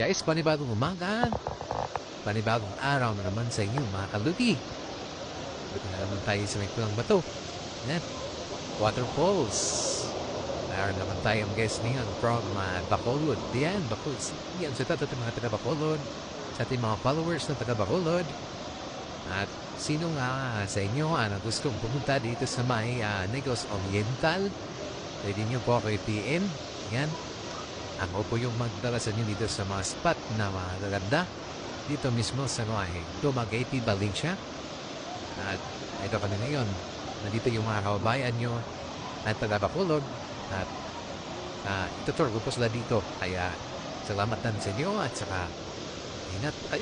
Guys, panibagong umaga, panibagong araw na naman sa inyo mga kalugi. Dito na naman tayo sa may pulang bato. Yan, waterfalls. Mayroon naman tayong guest ngayon from Bacolod. Yan, Bacolod. Yan, sa tato mga taga Bacolod, sa ating mga followers na taga Bacolod. At sino nga sa inyo na gustong pumunta dito sa may Negros Oriental, pwede nyo po ako i-PM. Yan. Ako po yung magdala sa inyo dito sa mga spot na magaganda. Dito mismo sa Dumaguete, Valencia. At ito kami ngayon. Nandito yung mga kababayan nyo at taga Bacolod. At itutur ko po sila dito. Kaya salamat din sa inyo at saka ingat kayo.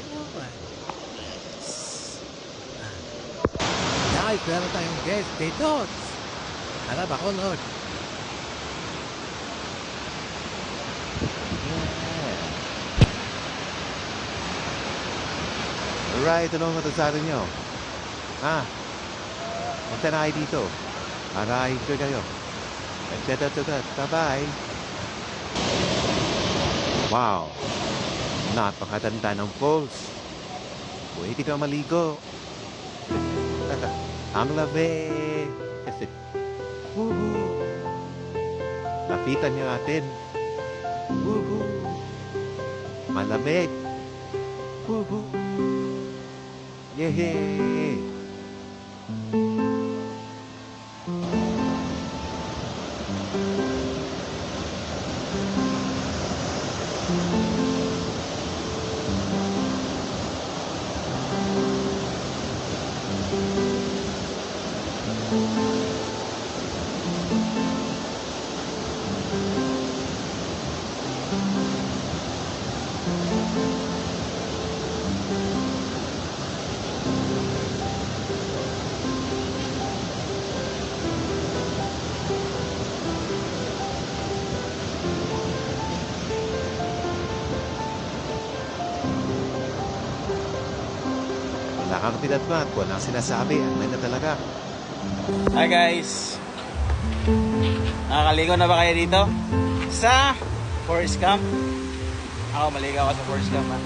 Guys, meron tayong guest dito. Taga Bacolod. Alright, ano ang matasado nyo? Punta na kayo dito. Para enjoy kayo. Bye-bye. Wow! Napakaganda ng falls. Pwede ka maligo. Ang lamig. Woohoo! Lapitan niyo natin. Woohoo! Malamig. Woohoo! Yehey! Wala kang tinatmat, walang sinasabi, ang ganda talaga. Hi guys! Nakakaligo na ba kayo dito? Sa Forest Camp? Ako, maligo ako sa Forest Camp ha.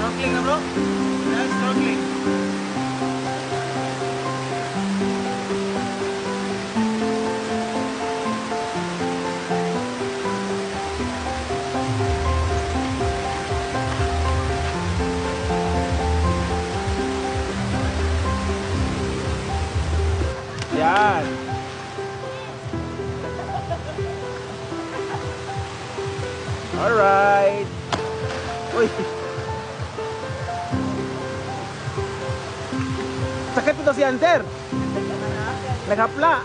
Snorkeling na bro? Yeah, snorkeling. Yan. Alright. Uy. Sakit ito si Hunter. Nagapla.